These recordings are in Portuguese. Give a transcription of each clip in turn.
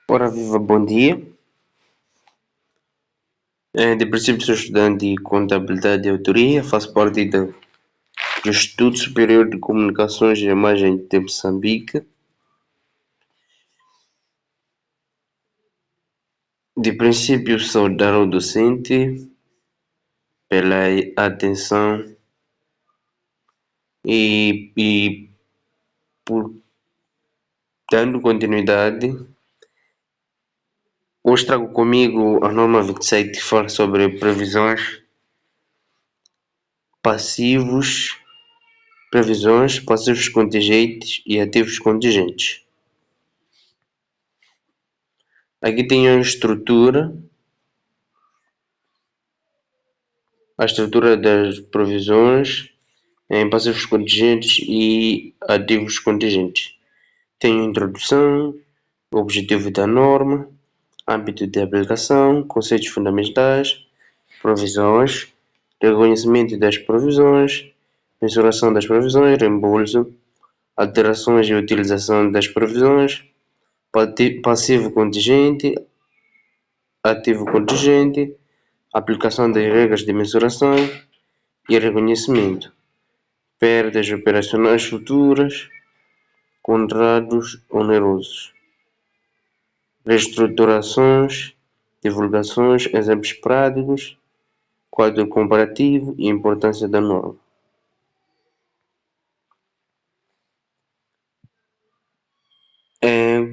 Ora viva, bom dia. De princípio sou estudante de Contabilidade e Autoria, faço parte do Instituto Superior de Comunicações e Imagem de Moçambique. De princípio saudar o docente pela atenção e por dando continuidade. Hoje trago comigo a norma 27 que fala sobre previsões passivos contingentes e ativos contingentes. Aqui tem a estrutura das provisões em passivos contingentes e ativos contingentes. Tem a introdução, o objetivo da norma, âmbito de aplicação, conceitos fundamentais, provisões, reconhecimento das provisões, mensuração das provisões, reembolso, alterações e utilização das provisões, passivo contingente, ativo contingente, aplicação das regras de mensuração e reconhecimento, perdas operacionais futuras, contratos onerosos, reestruturações, divulgações, exemplos práticos, quadro comparativo e importância da norma.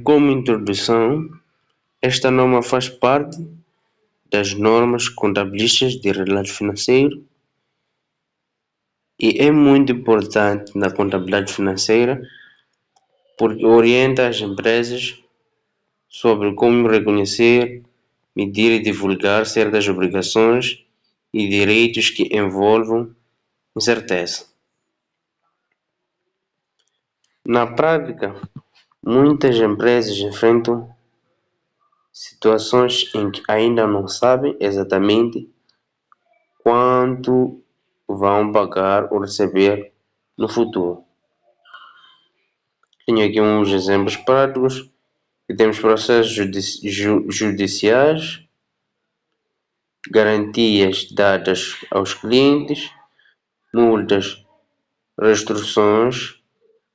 Como introdução, esta norma faz parte das normas contabilísticas de relato financeiro e é muito importante na contabilidade financeira porque orienta as empresas sobre como reconhecer, medir e divulgar certas obrigações e direitos que envolvam incerteza. Na prática, muitas empresas enfrentam situações em que ainda não sabem exatamente quanto vão pagar ou receber no futuro. Tenho aqui uns exemplos práticos. Temos processos judiciais, garantias dadas aos clientes, multas, restrições,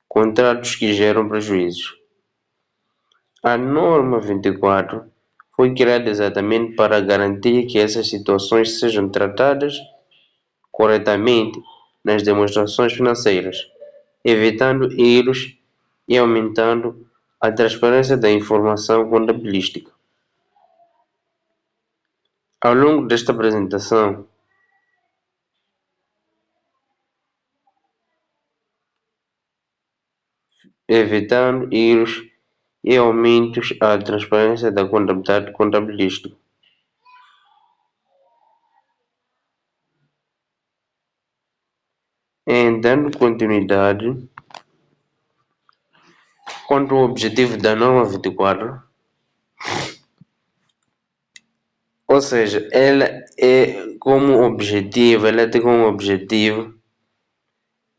contratos que geram prejuízos. A norma 24 foi criada exatamente para garantir que essas situações sejam tratadas corretamente nas demonstrações financeiras, evitando erros e aumentando a transparência da informação contabilística. Ao longo desta apresentação, evitando erros e aumentos à transparência da contabilidade contabilística. Dando continuidade, quanto ao objetivo da norma 24, ou seja, ela tem como objetivo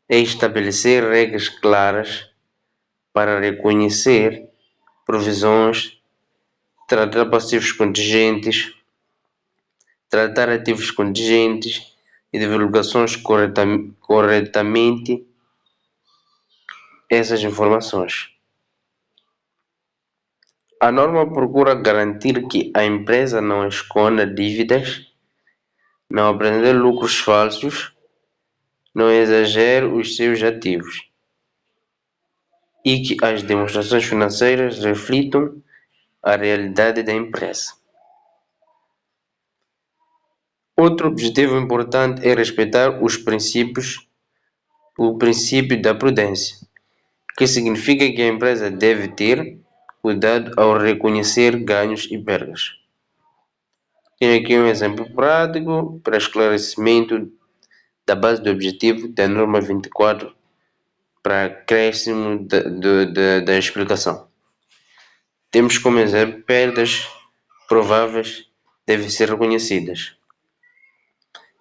estabelecer regras claras para reconhecer provisões, tratar passivos contingentes, tratar ativos contingentes e divulgações corretamente essas informações. A norma procura garantir que a empresa não esconda dívidas, não apresente lucros falsos, não exagere os seus ativos e que as demonstrações financeiras reflitam a realidade da empresa. Outro objetivo importante é respeitar o princípio da prudência, que significa que a empresa deve ter cuidado ao reconhecer ganhos e perdas. Tenho aqui um exemplo prático para esclarecimento da base do objetivo da norma 24 para acréscimo da explicação. Temos como exemplo perdas prováveis devem ser reconhecidas.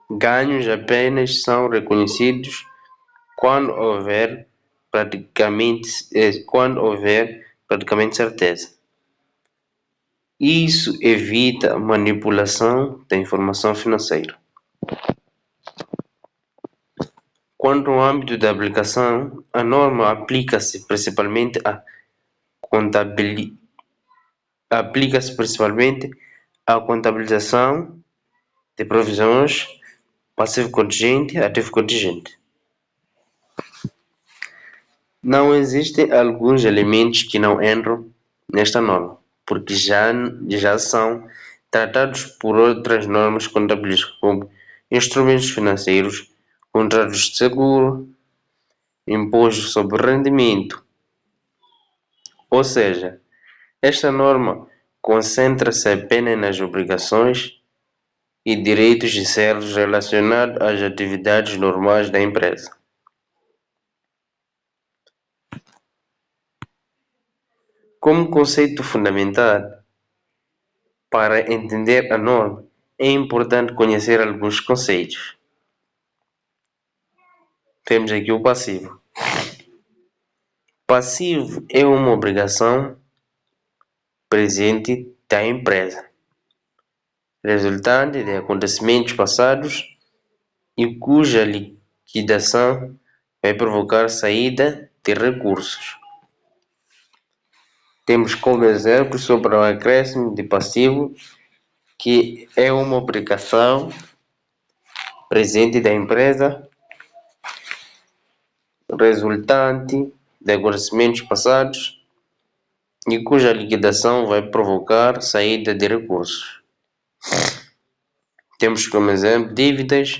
Ganhos apenas são reconhecidos quando houver praticamente certeza. Isso evita a manipulação da informação financeira. Quanto ao âmbito da aplicação, a norma aplica-se principalmente à contabilização de provisões passivo contingente e ativo contingente. Não existem alguns elementos que não entram nesta norma, porque já são tratados por outras normas contabilísticas, como instrumentos financeiros, contratos de seguro, imposto sobre rendimento. Ou seja, esta norma concentra-se apenas nas obrigações e direitos de servos relacionados às atividades normais da empresa. Como conceito fundamental, para entender a norma, é importante conhecer alguns conceitos. Temos aqui o passivo. Passivo é uma obrigação presente da empresa, resultante de acontecimentos passados e cuja liquidação vai provocar saída de recursos. Temos como exemplo sobre o acréscimo de passivo, que é uma obrigação presente da empresa, resultante de acontecimentos passados e cuja liquidação vai provocar saída de recursos. Temos como exemplo dívidas,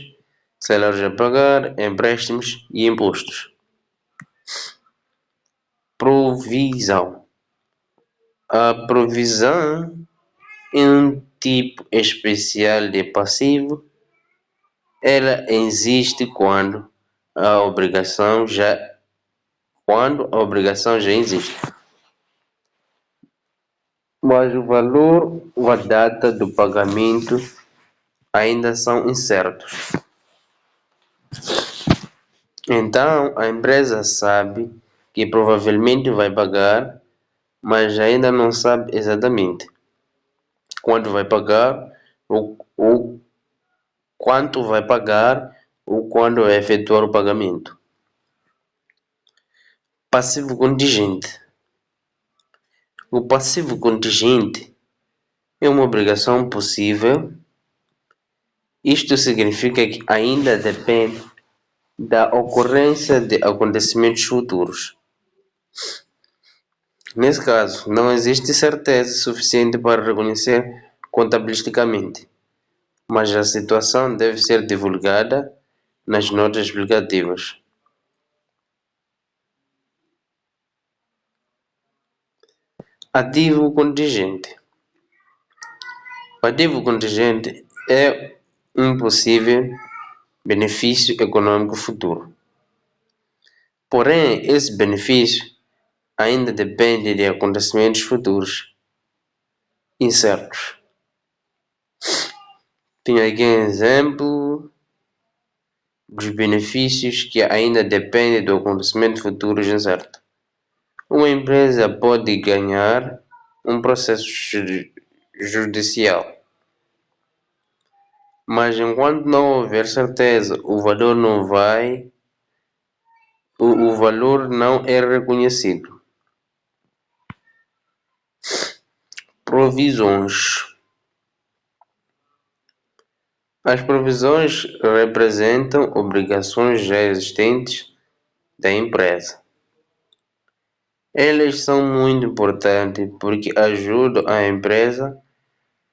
salários a pagar, empréstimos e impostos. Provisão. A provisão é um tipo especial de passivo. Ela existe quando a obrigação já existe, mas o valor ou a data do pagamento ainda são incertos. Então, a empresa sabe que provavelmente vai pagar, mas ainda não sabe exatamente quanto vai pagar ou quanto vai pagar ou quando vai efetuar o pagamento. Passivo contingente. O passivo contingente é uma obrigação possível. Isto significa que ainda depende da ocorrência de acontecimentos futuros. Nesse caso, não existe certeza suficiente para reconhecer contabilisticamente, mas a situação deve ser divulgada nas notas explicativas. Ativo contingente. O ativo contingente é um possível benefício econômico futuro. Porém, esse benefício ainda depende de acontecimentos futuros incertos. Tenho aqui um exemplo dos benefícios que ainda dependem do acontecimento futuro incerto. Uma empresa pode ganhar um processo judicial, mas enquanto não houver certeza, o valor não é reconhecido. Provisões. As provisões representam obrigações já existentes da empresa. Elas são muito importantes porque ajudam a empresa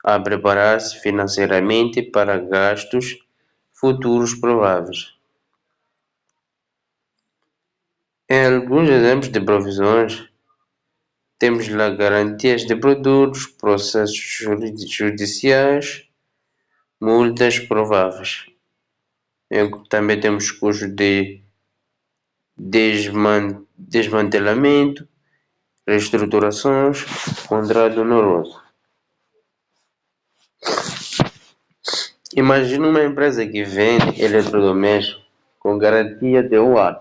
a preparar-se financeiramente para gastos futuros prováveis. Em alguns exemplos de provisões, temos lá garantias de produtos, processos judiciais, multas prováveis. Também temos custos de desmantelamento, reestruturações, contrato oneroso. Imagine uma empresa que vende eletrodomésticos com garantia de um ano.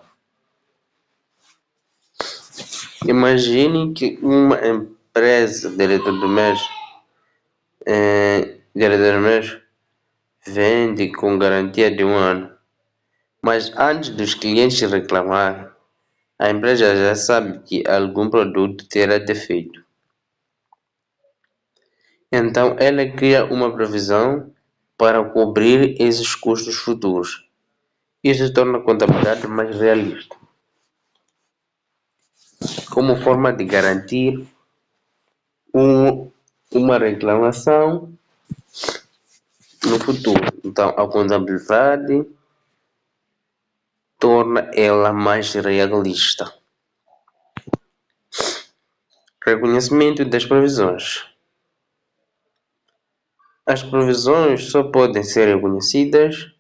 Imagine que uma empresa de eletrodomésticos Dia das Mães vende com garantia de 1 ano. Mas antes dos clientes reclamarem, a empresa já sabe que algum produto terá defeito. Então ela cria uma previsão para cobrir esses custos futuros. Isso torna a contabilidade mais realista. Como forma de garantir uma reclamação no futuro. Então a contabilidade torna ela mais realista. Reconhecimento das provisões. As provisões só podem ser reconhecidas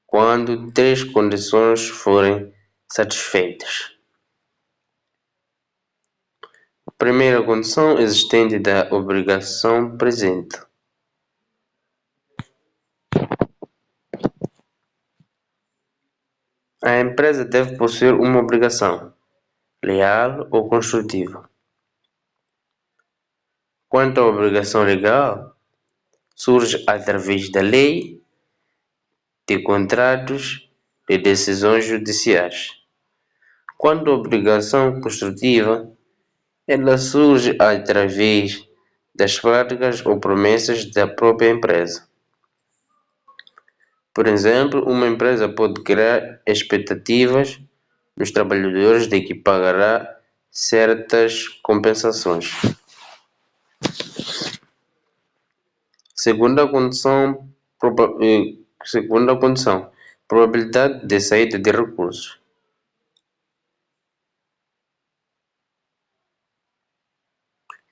quando 3 condições forem satisfeitas. Primeira condição existente da obrigação presente. A empresa deve possuir uma obrigação leal ou construtiva. Quanto à obrigação legal, surge através da lei, de contratos, de decisões judiciais. Quanto à obrigação construtiva, ela surge através das práticas ou promessas da própria empresa. Por exemplo, uma empresa pode criar expectativas nos trabalhadores de que pagará certas compensações. Segunda condição, probabilidade de saída de recursos.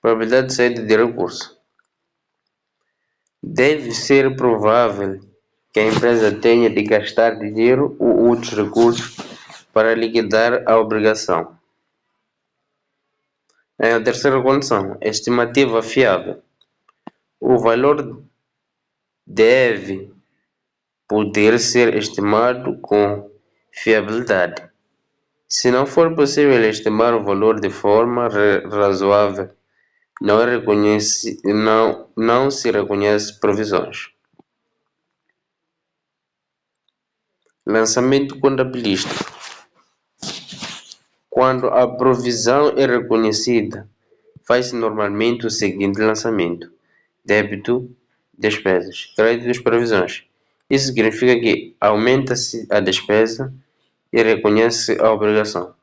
Probabilidade de saída de recursos. Deve ser provável que a empresa tenha de gastar dinheiro ou outros recursos para liquidar a obrigação. A terceira condição, estimativa fiável. O valor deve poder ser estimado com fiabilidade. Se não for possível estimar o valor de forma razoável, não se reconhece provisões. Lançamento contabilístico. Quando a provisão é reconhecida, faz-se normalmente o seguinte lançamento: débito, despesas, créditos, provisões. Isso significa que aumenta-se a despesa e reconhece a obrigação.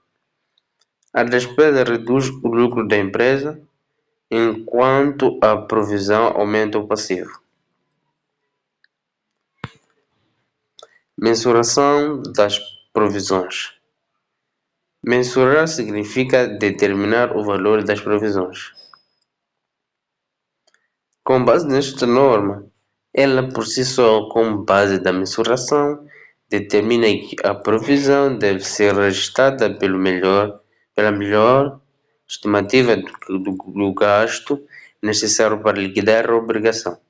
A despesa reduz o lucro da empresa, enquanto a provisão aumenta o passivo. Mensuração das provisões. Mensurar significa determinar o valor das provisões. Com base nesta norma, ela por si só, como base da mensuração, determina que a provisão deve ser registrada pela melhor estimativa do gasto necessário para liquidar a obrigação.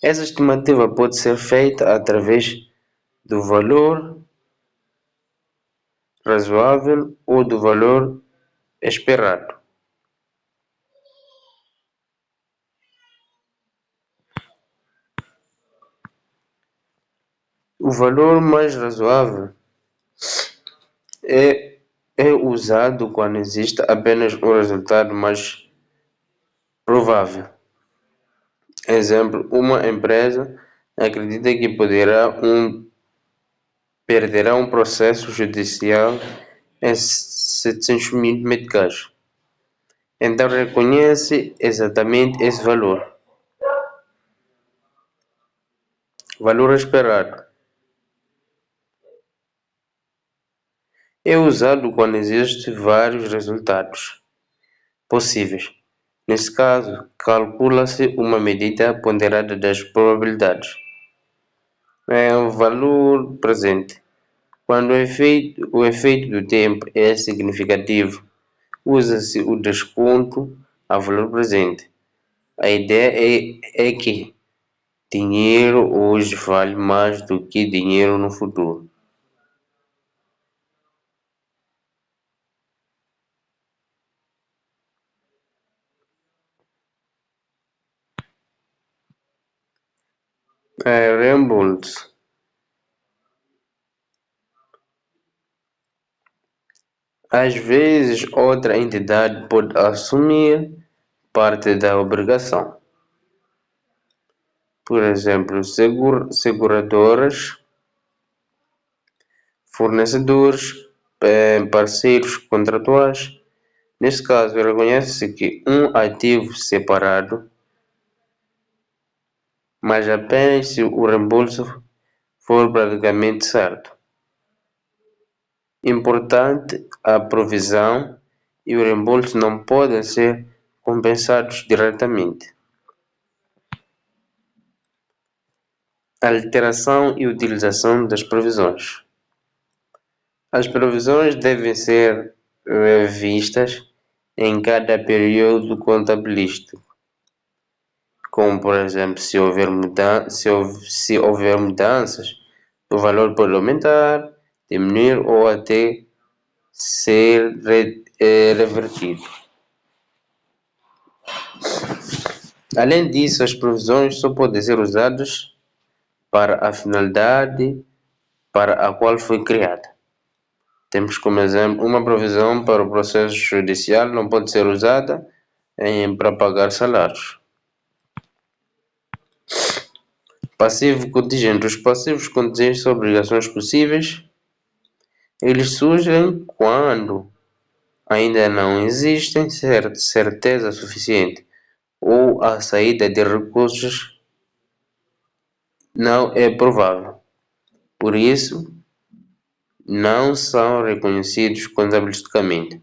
Essa estimativa pode ser feita através do valor razoável ou do valor esperado. O valor mais razoável é usado quando existe apenas um resultado mais provável. Exemplo, uma empresa acredita que perderá um processo judicial em 700 mil meticais. Então reconhece exatamente esse valor. Valor esperado é usado quando existem vários resultados possíveis. Nesse caso, calcula-se uma medida ponderada das probabilidades. É o valor presente. Quando o efeito do tempo é significativo, usa-se o desconto a valor presente. A ideia é que dinheiro hoje vale mais do que dinheiro no futuro. reembolso. Às vezes, outra entidade pode assumir parte da obrigação. Por exemplo, seguradoras, fornecedores, parceiros contratuais. Neste caso, reconhece-se que um ativo separado, mas apenas se o reembolso for praticamente certo. Importante, a provisão e o reembolso não podem ser compensados diretamente. Alteração e utilização das provisões. As provisões devem ser revistas em cada período contabilístico, como por exemplo, se houver mudanças, o valor pode aumentar, diminuir ou até ser revertido. Além disso, as provisões só podem ser usadas para a finalidade para a qual foi criada. Temos como exemplo uma provisão para o processo judicial não pode ser usada para pagar salários. Passivo contingente. Os passivos contingentes são obrigações possíveis. Eles surgem quando ainda não existe certeza suficiente ou a saída de recursos não é provável. Por isso, não são reconhecidos contabilisticamente.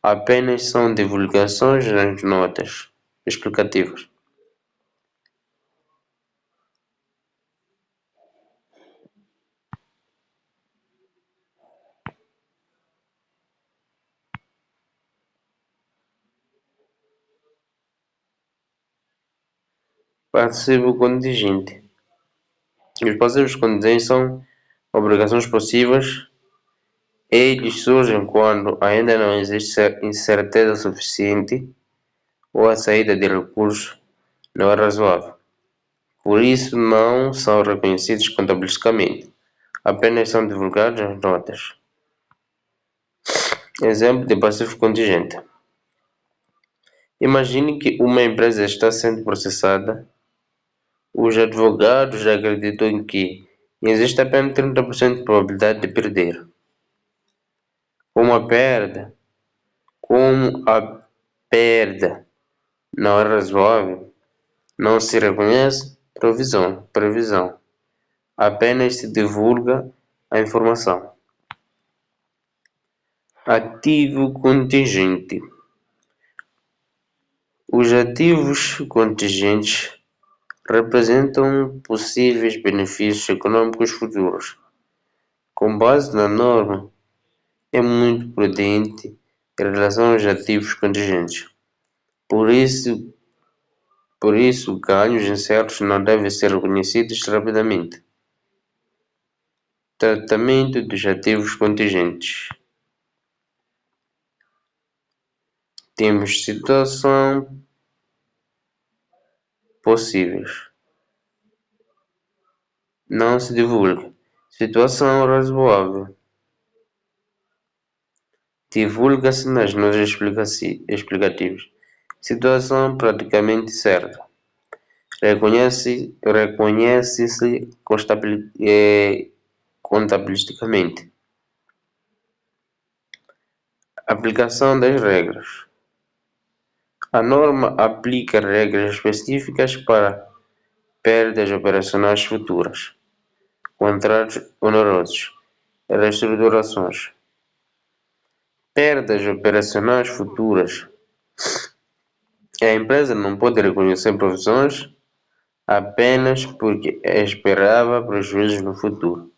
Apenas são divulgações nas notas explicativas. Passivo contingente. Os passivos contingentes são obrigações passivas. Eles surgem quando ainda não existe incerteza suficiente ou a saída de recursos não é razoável. Por isso, não são reconhecidos contabilisticamente. Apenas são divulgados as notas. Exemplo de passivo contingente. Imagine que uma empresa está sendo processada. Os advogados acreditam que existe apenas 30% de probabilidade de perder. Como a perda não é razoável, não se reconhece previsão. Apenas se divulga a informação. Ativo contingente. Os ativos contingentes representam possíveis benefícios econômicos futuros. Com base na norma, é muito prudente em relação aos ativos contingentes. Por isso, ganhos incertos não devem ser reconhecidos rapidamente. Tratamento dos ativos contingentes. Temos situação possíveis. Não se divulga. Situação razoável. Divulga-se nas notas explicativas. Situação praticamente certa. Reconhece-se contabilisticamente. Aplicação das regras. A norma aplica regras específicas para perdas operacionais futuras, contratos onerosos, reestruturações. Perdas operacionais futuras. A empresa não pode reconhecer provisões apenas porque esperava prejuízos no futuro.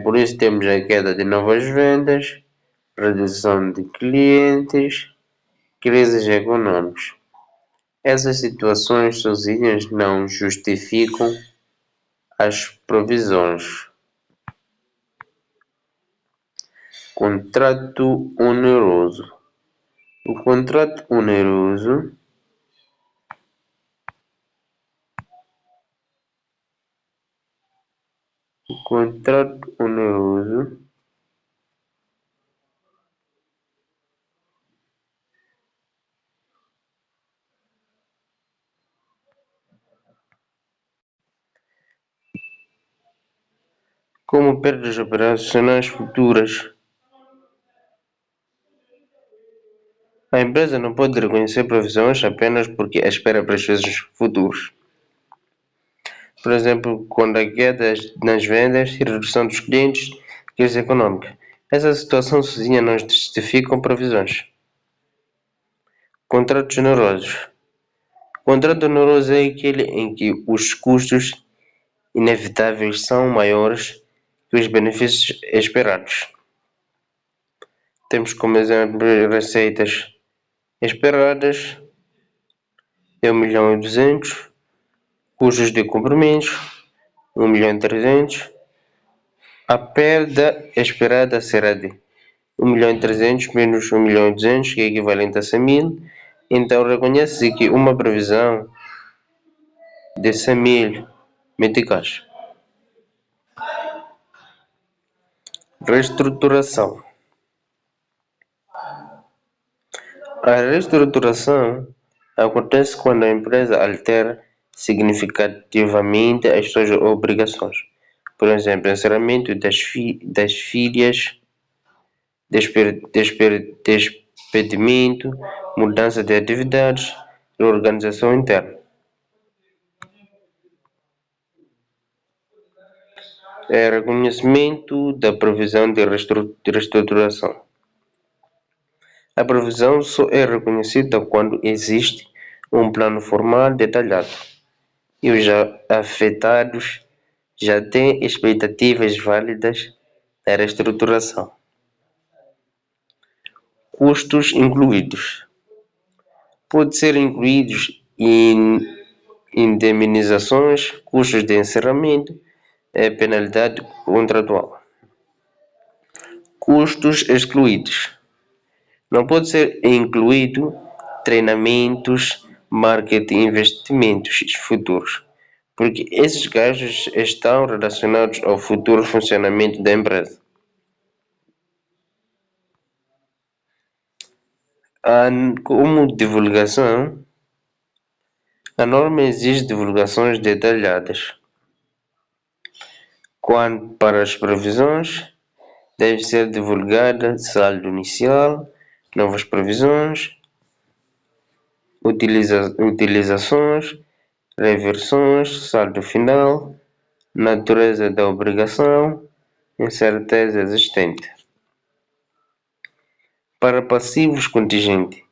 Por isso temos a queda de novas vendas, redução de clientes, crises econômicas. Essas situações sozinhas não justificam as provisões. Contrato oneroso. O contrato oneroso Contrato oneroso como perdas operacionais futuras. A empresa não pode reconhecer provisões apenas porque espera prejuízos futuros. Por exemplo, quando há queda nas vendas e redução dos clientes, crise econômica. Essa situação sozinha não justifica provisões. Contratos generosos. Contrato oneroso é aquele em que os custos inevitáveis são maiores que os benefícios esperados. Temos como exemplo receitas esperadas de 1.200.000, custos de compromissos 1.300.000. A perda esperada será de 1.300.000 menos 1.200.000, que é equivalente a 100.000. Então reconhece que uma previsão de 100.000 meticais. Reestruturação. A reestruturação acontece quando a empresa altera significativamente as suas obrigações. Por exemplo, encerramento das filias, despedimento, mudança de atividades, reorganização interna. É reconhecimento da provisão de reestruturação. A provisão só é reconhecida quando existe um plano formal detalhado e os afetados já têm expectativas válidas da reestruturação. Custos incluídos. Pode ser incluídos indemnizações, custos de encerramento, penalidade contratual. Custos excluídos. Não pode ser incluído treinamentos, marketing e investimentos futuros, porque esses gastos estão relacionados ao futuro funcionamento da empresa. Como divulgação, a norma exige divulgações detalhadas. Quanto para as previsões, deve ser divulgada saldo inicial, novas previsões, utilizações, reversões, saldo final, natureza da obrigação, incerteza existente. Para passivos contingentes,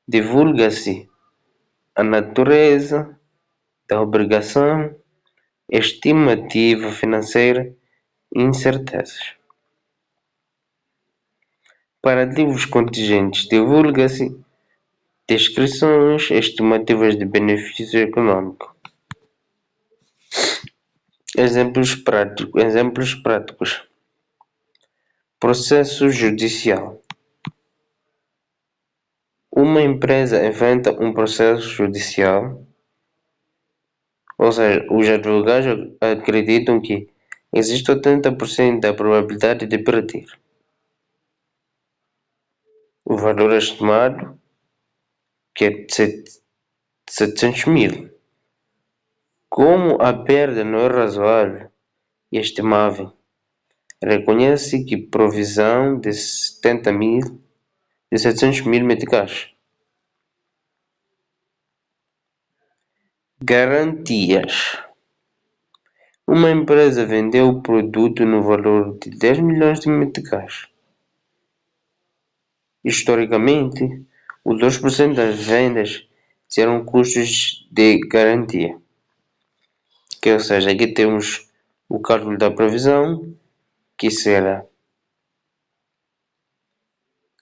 divulga-se a natureza da obrigação, estimativa financeira e incertezas. Para ativos contingentes, divulga-se descrições estimativas de benefício econômico. Exemplos práticos. Processo judicial. Uma empresa enfrenta um processo judicial, ou seja, os advogados acreditam que existe 80% da probabilidade de perder. O valor estimado que é de 700.000. Como a perda não é razoável e estimável, reconhece que provisão de 700.000 meticais. Garantias. Uma empresa vendeu o produto no valor de 10 milhões de meticais. Historicamente, os 2% das vendas serão custos de garantia. Ou seja, aqui temos o cálculo da provisão, que será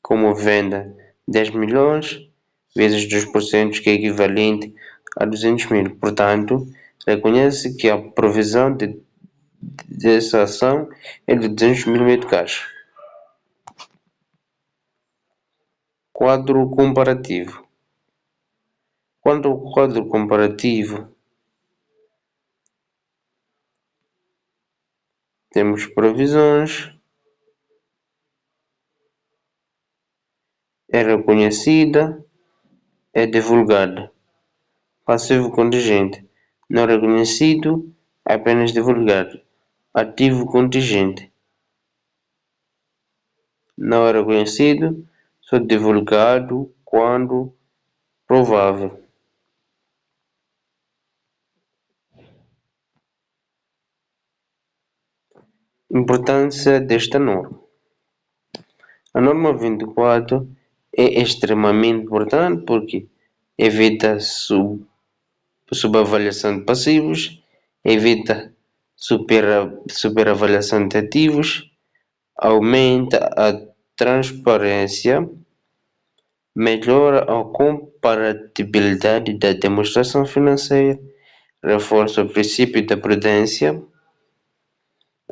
como venda 10 milhões vezes 2%, que é equivalente a 200.000. Portanto, reconhece que a provisão dessa ação é de 200.000 meticais. Quadro comparativo. Quanto ao quadro comparativo, Temos provisões, é reconhecida, é divulgada. Passivo contingente, não reconhecido, apenas divulgado. Ativo contingente, não é reconhecido, só divulgado quando provável. Importância desta norma. A norma 24 é extremamente importante porque evita subavaliação de passivos, evita superavaliação de ativos, aumenta a transparência, melhora a comparatibilidade da demonstração financeira, reforça o princípio da prudência,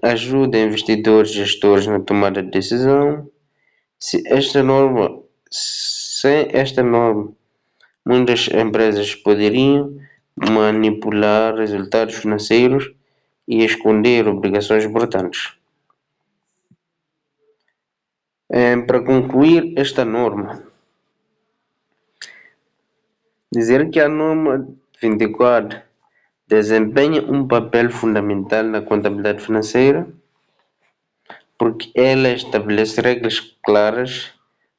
ajuda investidores e gestores na tomada de decisão. Sem esta norma, muitas empresas poderiam manipular resultados financeiros e esconder obrigações importantes. Para concluir esta norma, dizer que a norma 24 desempenha um papel fundamental na contabilidade financeira, porque ela estabelece regras claras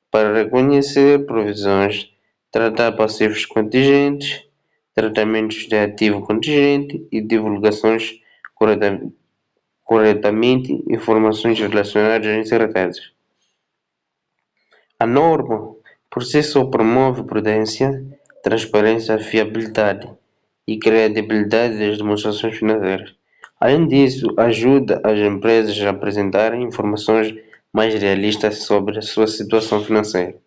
para reconhecer provisões, tratar passivos contingentes, tratamentos de ativo contingente e divulgações corretamente informações relacionadas a incertezas. A norma, por si só, promove prudência, transparência, fiabilidade e credibilidade das demonstrações financeiras. Além disso, ajuda as empresas a apresentarem informações mais realistas sobre a sua situação financeira,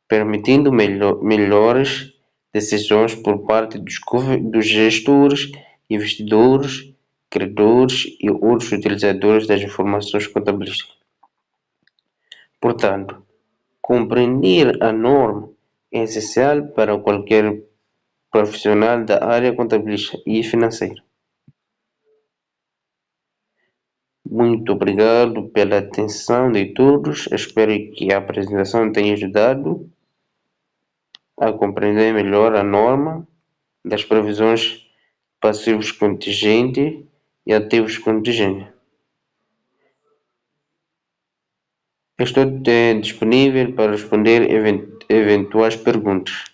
permitindo melhores decisões por parte dos gestores, investidores, credores e outros utilizadores das informações contabilísticas. Portanto, compreender a norma é essencial para qualquer profissional da área contabilística e financeira. Muito obrigado pela atenção de todos. Espero que a apresentação tenha ajudado a compreender melhor a norma das provisões passivos contingentes e ativos contingentes. Estou disponível para responder eventuais perguntas.